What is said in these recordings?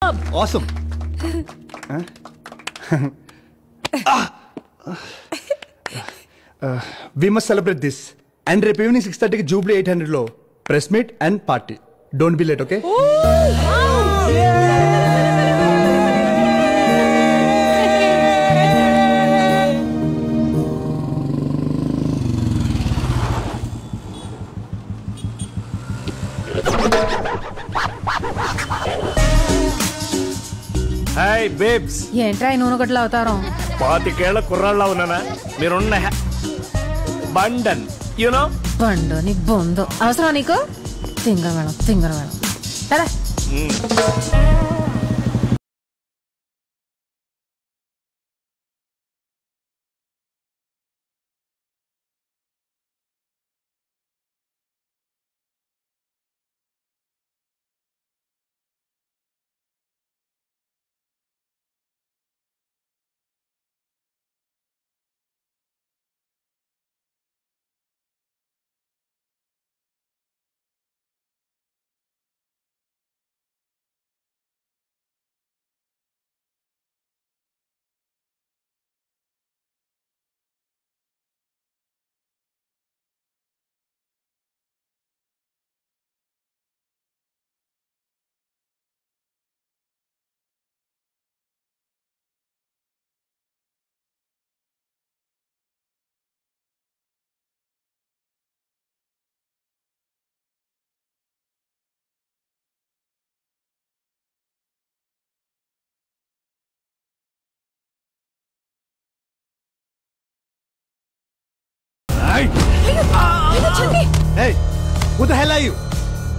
Awesome. We must celebrate this. And రేపు evening 6:30కి Jubilee 800లో press meet and party. Don't be late, okay? Hi babes. ఏంట్రా ఈ నూనె గట్ల అవతారం? 25 కుర్రాళ్ళ ఉన్నానా? మీరున్న బండన్ యూనో బండు నీ బొందు అవసరం నీకు? తింగర మేడం సరే.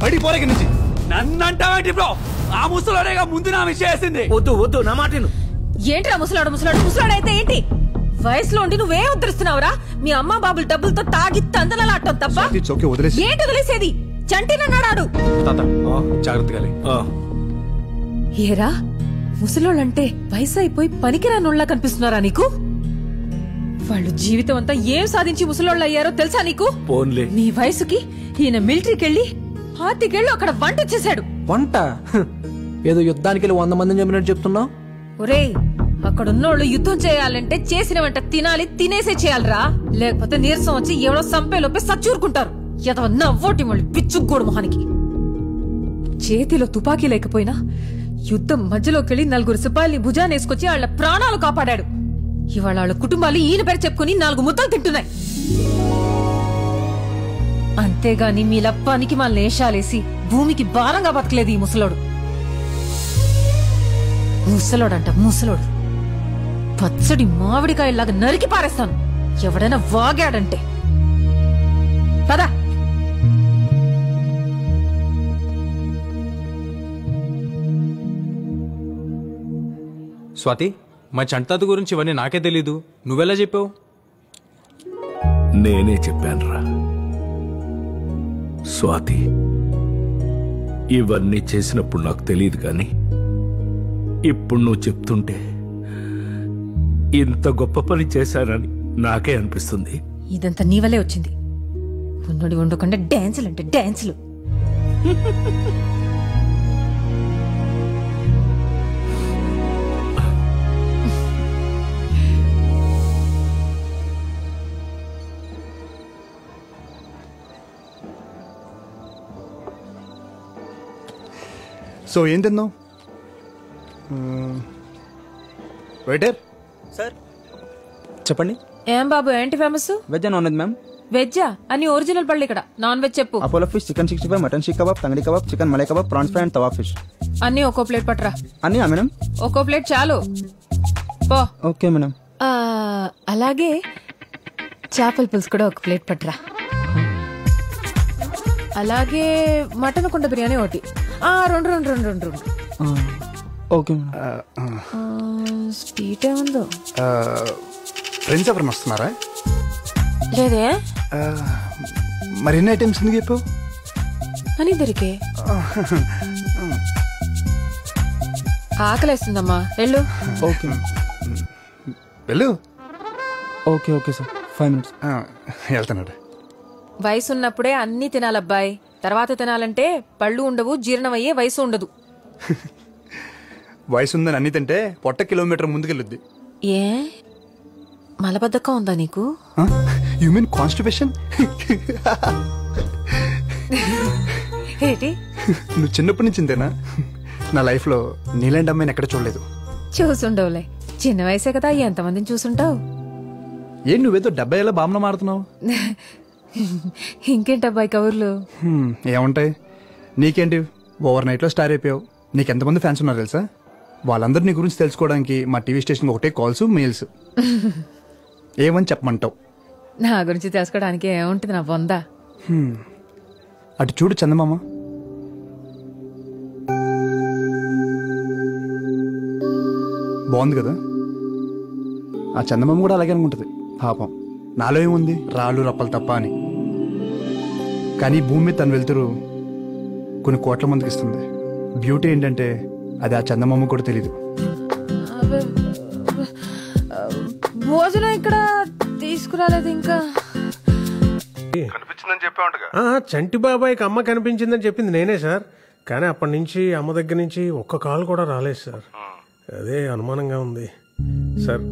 పడిపోరే నుంచి నన్నంటావేంటి బ్రో? ఆ ముసలోడేగా ముందు నా విషయం వేసింది. వద్దు నా మాటను. ఏంట్రా ముసలాడైతే ఏంటి? వయసులో ఉండి నువ్వే ఉద్ధరిస్తున్నావురా? మీ అమ్మ బాబుల డబ్బులతో తాగి తందనలాడటం తప్ప ఏంటి వదిలేసేది? చంటినన్నాడు. జాగ్రత్తగా. ఏరా ముసలోళ్ళంటే వయసు అయిపోయి పనికిరానోళ్ళ కనిపిస్తున్నారా నీకు? వాళ్ళు జీవితం అంతా ఏం సాధించి ముసలోళ్ళు అయ్యారో తెలుసా నీకు? నీ వయసుకి ఈయన మిలిటరీకెళ్ళి 6 అక్కడ వంట చేశాడు. వంట? ఏదో యుద్ధానికి 100 మందిని చెప్పినట్టు చెప్తున్నావు. ఒరేయ్, అక్కడున్నోళ్ళు యుద్ధం చేయాలంటే చేసిన వంట తినాలి, తినేసే చేయాలరా. లేకపోతే నీరసం వచ్చి ఎవరో సంపేలోపే సచ్చూరుకుంటారు. ఎదవ నవ్వోటి మళ్ళీ పిచ్చుగోడు మొహానికి. చేతిలో తుపాకీ లేకపోయినా యుద్ధం మధ్యలోకెళ్లి 4 సిపాయిల్ని భుజానేసుకొచ్చి వాళ్ళ ప్రాణాలు కాపాడాడు. ఇవాళ వాళ్ళ కుటుంబాలు ఈయన పేరు చెప్పుకుని 4 ముద్దలు తింటున్నాయి. అంతేగాని మీలా పనికి మన లేషాలేసి భూమికి భారంగా బతకలేదు ఈ ముసలోడు. ముసలోడు పచ్చడి మామిడికాయలాగా నరికి పారేస్తాను ఎవడైనా వాగాడంటే. పదా. స్వాతి, మా చంటాత గురించి ఇవన్నీ నాకే తెలీదు, నువ్వెలా చెప్పావు? నేనే చెప్పానురా స్వాతి. ఇవన్నీ చేసినప్పుడు నాకు తెలియదు కానీ ఇప్పుడు నువ్వు చెప్తుంటే ఇంత గొప్ప పని చేశానని నాకే అనిపిస్తుంది. ఇదంతా నీ వల్లే వచ్చింది. ఉన్నోడి ఉండకుండా డాన్సులు అంటే డాన్సులు. సో ఏం తిన్నావు? వెయిటర్ సార్ చెప్పండి. ఏం బాబు ఏంటి famous? Veg non veg ma'am? వెజ్జా? అని ఒరిజినల్ పళ్ళు ఇక్కడ. నాన్ వెజ్ చెప్పు. Apollo fish, chicken 65, mutton seekh kebab, tangdi kebab, chicken malai kebab, prawns fry and tawa fish. అన్ని ఒక్కో ప్లేట్ పట్టరా. అన్ని మేడం? ఒక్కో ప్లేట్ చాలు పో. Okay madam. అలాగే చేపల పులుసు కూడా ఒక ప్లేట్ పట్టరా. అలాగే మటన్ కుండ బిర్యానీ ఒకటి. రెండు. Okay madam. స్వీట్ ఏముందో? ఫ్రెండ్స్ ఎవరైనా వస్తున్నారా? లేదే. మరి ఎన్ని ఐటమ్స్ ఎందుకు చెప్పావు? అని దొరికే ఆకలేస్తుందమ్మా, వెళ్ళు. ఓకే వెళ్ళు. Okay sir, 5 minutes. వెళ్తున్నాడు. వయసు ఉన్నప్పుడే అన్ని తినాలబ్బాయి. తర్వాత తినాలంటే పళ్ళు ఉండవు, జీర్ణమయ్యే వయసు ఉండదు. వయసు ఉందని అన్ని తింటే పొట్ట కిలోమీటర్ ముందుకెళ్ళుద్ది. ఏ మలబద్ధకం ఉందా నీకు? You mean constipation? ఏంటి నువ్వు చిన్నప్పటి నుంచి ఇంతేనా? నా లైఫ్లో నీలాంటి అమ్మాయిని ఎక్కడ చూడలేదు. చూసుండవులే, చిన్న వయసే కదా, ఎంతమందిని చూసుంటావు. ఏం నువ్వేదో 70 ఏళ్ళ బామ్మ మారుతున్నావు? ఇంకేంటబ్బాయి కబుర్లు? ఏముంటాయి నీకేంటి, ఓవర్ నైట్లో స్టార్ అయిపోయావు. నీకెంతమంది ఫ్యాన్స్ ఉన్నారు తెలుసా? వాళ్ళందరూ నీ గురించి తెలుసుకోవడానికి మా టీవీ స్టేషన్ ఒకటే కాల్స్, మెయిల్స్. ఏమని చెప్పమంటావు? నా గురించి తెలుసుకోవడానికి ఏముంటుంది నా బొంద. అటు చూడు చందమామ. బాగుంది కదా? ఆ చందమామ కూడా అలాగే అనుకుంటుంది పాపం. నాలో ఏముంది, రాళ్ళు రప్పలు తప్ప అని. కానీ భూమి మీద తను వెళ్తురు కొన్ని కోట్ల మందికి ఇస్తుంది. బ్యూటీ ఏంటంటే అది ఆ చందమామ కూడా తెలీదు. భోజనం ఇక్కడ తీసుకురాలేదు ఇంకా. కనిపించిందని చెప్పావుగా. చంటి బాబాయ్కి అమ్మ కనిపించిందని చెప్పింది నేనే సార్. కానీ అప్పటి నుంచి అమ్మ దగ్గర నుంచి ఒక్క కాల్ కూడా రాలేదు సార్. అదే అనుమానంగా ఉంది సార్.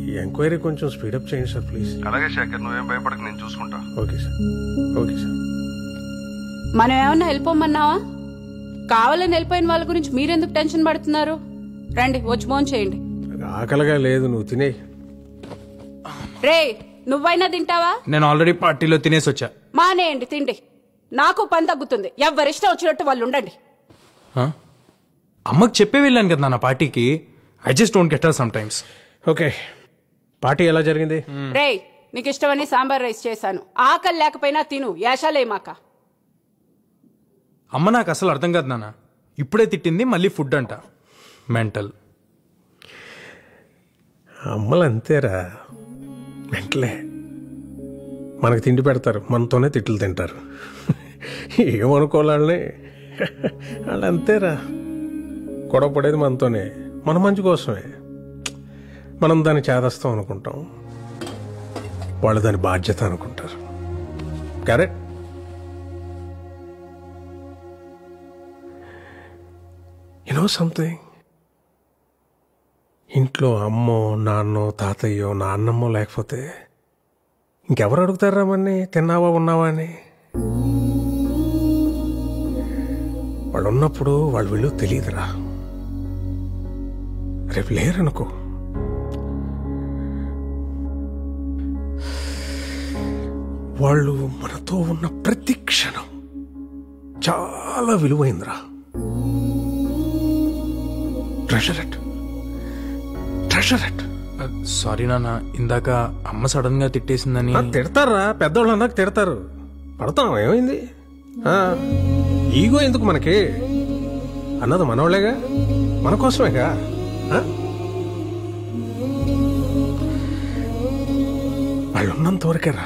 ఈ ఎంక్వైరీ కొంచెం స్పీడప్ చేయండి సార్ ప్లీజ్. అలాగే శేఖర్, నువ్వేం భయపడక, నేను చూసుకుంటా. Okay sir. Okay sir. మనం ఏమన్నా వెళ్ళిపోమన్నావా? కావాలని వెళ్ళిపోయిన వాళ్ళ గురించి మీరెందుకు టెన్షన్ పడుతున్నారు? రండి వచ్చి ఫోన్ చేయండి. ఆకలిగా లేదు, నువ్వు తినే. రే నువ్వైనా తింటావా? నేను ఆల్రెడీ పార్టీలో తినేసి వచ్చా. మానేయండి తిండి, నాకు పని తగ్గుతుంది. ఎవరిష్టం వచ్చినట్టు వాళ్ళు ఉండండి. అమ్మకి చెప్పే వెళ్ళాను కదా నా పార్టీకి. I just don't get her some times. Okay, party ఎలా జరిగింది? రే నీకు ఇష్టమని సాంబార్ రైస్ చేశాను. ఆకలి లేకపోయినా తిను, యాషాలేమాక. అమ్మ నాకు అసలు అర్థం కాదు నాన్న. ఇప్పుడే తిట్టింది, మళ్ళీ ఫుడ్ అంట. మెంటల్. అమ్మలు అంతేరా, మెంటలే. మనకు తిండి పెడతారు, మనతోనే తిట్లు తింటారు. ఏమనుకోవాలని వాళ్ళు అంతేరా. గొడవ పడేది మనతోనే, మన మంచి కోసమే. మనం దాన్ని చేదస్తాం అనుకుంటాం, వాళ్ళు దాని బాధ్యత అనుకుంటారు. కరెక్ట్. యు నో సంథింగ్, ఇంట్లో అమ్మో నాన్నో తాతయ్యో నాన్నమ్మో లేకపోతే ఇంకెవరు అడుగుతారా మన్ని తిన్నావా ఉన్నావా అని? వాళ్ళు ఉన్నప్పుడు వాళ్ళు విలువ తెలియదురా. రేపు లేరనుకో, వాళ్ళు మనతో ఉన్న ప్రతి క్షణం చాలా విలువైందిరా. Treasure it, treasure it. Sorry నాన్న, ఇందాక అమ్మ సడన్ గా తిట్టేసిందని. తిడతారా, పెద్దవాళ్ళు అన్నాక తిడతారు. పడతాం, ఏమైంది? ఈగో ఎందుకు మనకి? అన్నది మనోళ్ళేగా, మన కోసమేగా. వాళ్ళు ఉన్నంత వరకేరా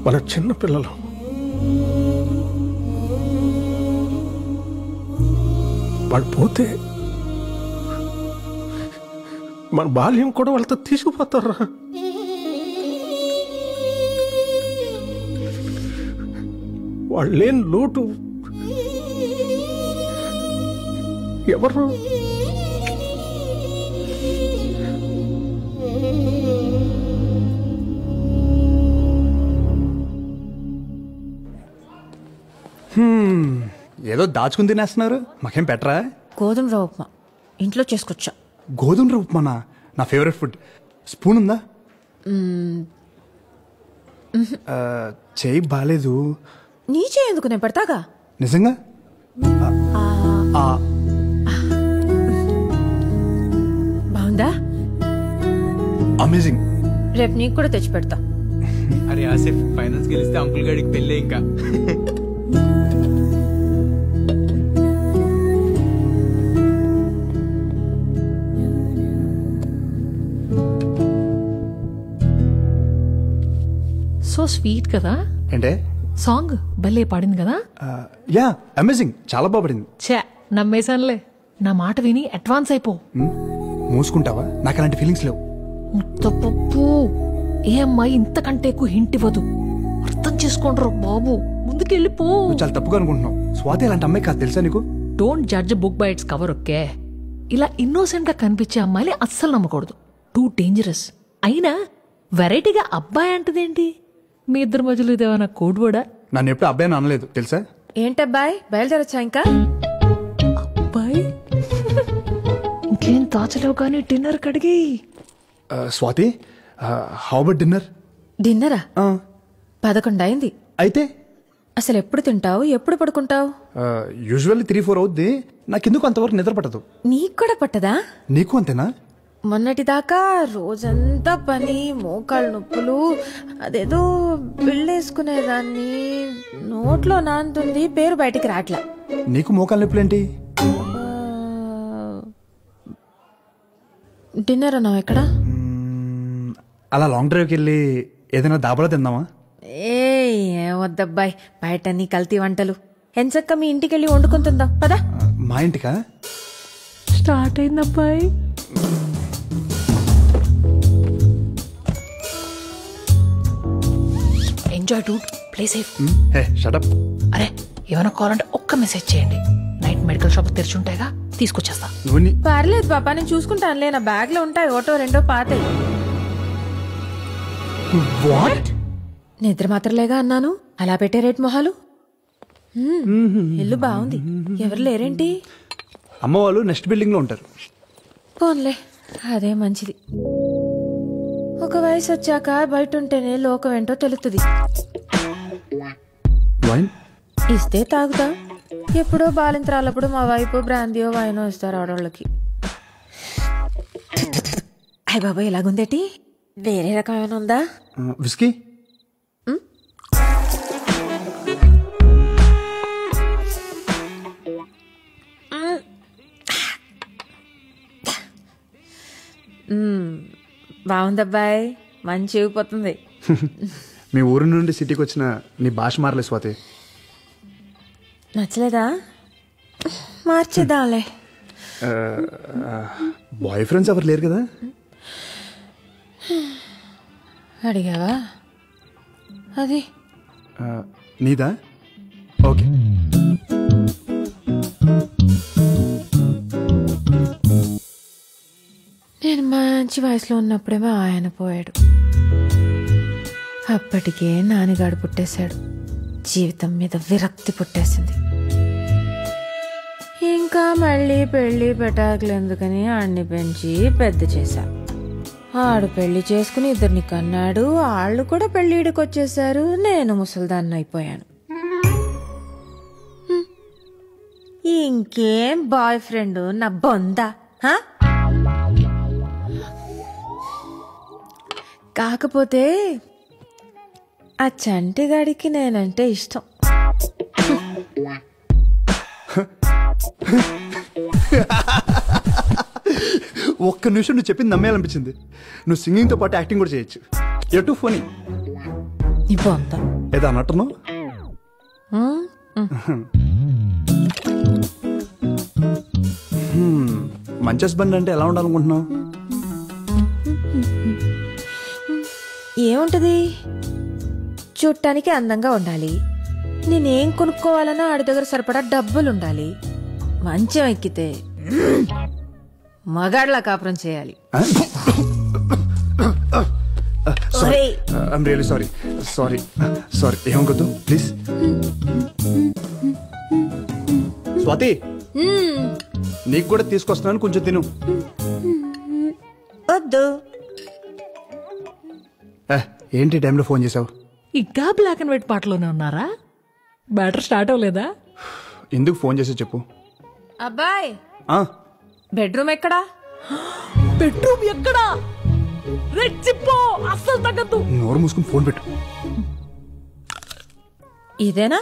మన చిన్న పిల్లలు. వాళ్ళు పోతే మన బాల్యం కూడా వాళ్ళతో తీసుకుపోతారా. వాళ్ళు లేని లోటు ఎవరు? ఏదో దాచుకుని తినేస్తున్నారు, మాకేం పెట్టరా? గోధుమ రవ్వ ఉప్మా ఇంట్లో చేసుకొచ్చా. గోధుమ రవ్వ ఉప్మానా? నా ఫేవరెట్ ఫుడ్. స్పూన్ ఉందా? చేయి బాలేదు. నీ చేయందుకు నేను పెడతాగా. నిజంగా? బాగుందా? అమేజింగ్. రేపు నీకు కూడా తెచ్చి పెడతా. అరే ఆసిఫ్, ఫైనల్స్ గెలిస్తే అంకుల్ గారికి పెళ్ళే ఇంకా. సో స్వీట్ కదా. ఏంటే సాంగ్ భలే పాడింది కదా. యా, అమేజింగ్, చాలా బాగా పడింది. ఛా, నమ్మేశానులే. నా మాట విని అడ్వాన్స్ అయిపో. మూసుకుంటావా? నాకు అలాంటి ఫీలింగ్స్ లేవు. ముత్తపప్పు, ఏ అమ్మాయి ఇంతకంటే ఎక్కువ హింట్ ఇవ్వదు. అర్థం చేసుకోండ్రు బాబు, ముందుకెళ్ళిపో. చాలా తప్పుగా అనుకుంటున్నావు. స్వాతి అలాంటి అమ్మాయి కాదు, తెలుసా నీకు? Don't judge book by its cover, okay? ఇలా ఇన్నోసెంట్ గా కనిపించే అమ్మాయిని అస్సలు నమ్మకూడదు. Too dangerous. అయినా వెరైటీగా అబ్బాయి అంటదేంటి? మీ ఇద్దరి మధ్యలో ఇదేమన్నా కోడ్ కూడా? నన్ను ఎప్పుడు అబ్బాయి అని అనలేదు తెలుసా. ఏంటబ్బాయ్ బయలుదేరొచ్చా ఇంకా? అబ్బాయి ఇంకేం దాచలేవు కానీ డిన్నర్ కడిగి. Swathi, how about dinner? డిన్నరా? 11 అయింది. అయితే అసలు ఎప్పుడు తింటావు, ఎప్పుడు పడుకుంటావు? యూజువల్లీ 3-4 అవుద్ది. నాకెందుకు అంతవరకు నిద్ర పట్టదు. నీకు కూడా పట్టదా? నీకు అంతేనా? మొన్నటిదాకా రోజంతా పని, మోకాళ్ళ నొప్పులు, అదేదో బిళ్ళేసుకునేదాన్ని, నోట్లో నాంతుంది, పేరు బయటికి రాట్లా. నీకు మోకాళ్ళ నొప్పులేంటి? డిన్నర్ అన్నావు ఎక్కడ? అలా లాంగ్ డ్రైవ్కి వెళ్ళి ఏదైనా దాబాలో తిందామా? ఏం వద్దబ్బాయి, బయట నీ కల్తీ వంటలు. ఎంచక్క మీ ఇంటికి వెళ్ళి వండుకొని తిందాం పదా. మా ఇంటికా? స్టార్ట్ అయింది అబ్బాయి. Enjoy dude, play safe. Hey shut up. అరే ఏమైనా కావాలంటే ఒక్క మెసేజ్ చేయండి. నైట్ మెడికల్ షాప్ తెరిచి ఉంటాయిగా, తీసుకొచ్చేస్తా. నువ్వు పర్లేదు పాపా, నేను చూసుకుంటానులే. నా బ్యాగ్ లో ఉంటాయి, ఒకటో రెండో పాతాయి. వాట్? నిద్ర మాత్రలేగా అన్నాను, అలా పెట్టే రేట్ మొహాలు. ఇల్లు బాగుంది, ఎవరు లేరేంటి? అమ్మ వాళ్ళు నెక్స్ట్ బిల్డింగ్ లో ఉంటారు. పోన్లే, అదే మంచిది. ఒక వయసు వచ్చాక బయట ఉంటేనే లోకం ఏంటో తెలుస్తుంది. వైన్ ఇస్తే తాగుతా. ఎప్పుడో బాలింతరాలప్పుడు మా వైపు బ్రాందియో వైనో ఇస్తారు ఆడవాళ్ళకి. అయ్య బాబాయ్, ఇలాగుందేటి? వేరే రకమైన ఉందా? విస్కీ? బాగుందబ్బాయి, మంచి ఊగిపోతుంది. మీ ఊరు నుండి సిటీకి వచ్చిన నీ భాష మారలే స్వాతి. నచ్చలేదా? మార్చేద్దాంలే. బాయ్ ఫ్రెండ్స్ ఎవరు లేరు కదా? అడిగావా? అది నీదా? ఓకే. నేను మంచి వయసులో ఉన్నప్పుడేమో ఆయన పోయాడు. అప్పటికే నాన్నగాడు పుట్టేశాడు. జీవితం మీద విరక్తి పుట్టేసింది. ఇంకా మళ్ళీ పెళ్లి పెటాకులు ఎందుకని ఆడిని పెంచి పెద్ద చేశా. ఆడు పెళ్లి చేసుకుని 2 కన్నాడు. వాళ్ళు కూడా పెళ్లిడికి వచ్చేసారు. నేను ముసల్దాన్ని అయిపోయాను. ఇంకేం బాయ్ ఫ్రెండ్ నా బొందా? కాకపోతే ఆ చంటిగాడికి నేనంటే ఇష్టం. ఒక్క నిమిషం నువ్వు చెప్పింది నమ్మేయాలనిపించింది. నువ్వు సింగింగ్తో పాటు యాక్టింగ్ కూడా చేయొచ్చు. ఎటు ఫోనీ నీ బొందా ఏదో అన్నట్టున్నావు. మంచి హస్బెండ్ అంటే ఎలా ఉండాలనుకుంటున్నావు? ఏముంటది, చూడటానికి అందంగా ఉండాలి. నేనేం కొనుక్కోవాలన్నా ఆడి దగ్గర సరిపడా డబ్బులుండాలి. మంచం ఎక్కితే మగాడ్లా కాపురం చేయాలి. I'm really sorry. Sorry sorry ఏమనుకోద్దు ప్లీజ్. స్వాతి, నీకు కూడా తీసుకొస్తున్నాను, కొంచెం తిను. వద్దు. ఏంటి టైంలో ఫోన్ చేసావు? ఇంకా బ్లాక్ అండ్ వైట్ పాటలోనే ఉన్నారా? బ్యాటర్ స్టార్ట్ అవ్వలేదా? ఎందుకు ఫోన్ చేసా చెప్పు. అబ్బాయ్, బెడ్రూమ్ ఎక్కడా? బెడ్రూమ్ ఎక్కడా? రెచ్చిపో, అస్సలు తగ్గద్దు. నోరు మూసుకుని ఫోన్ పెట్టు. ఇదేనా?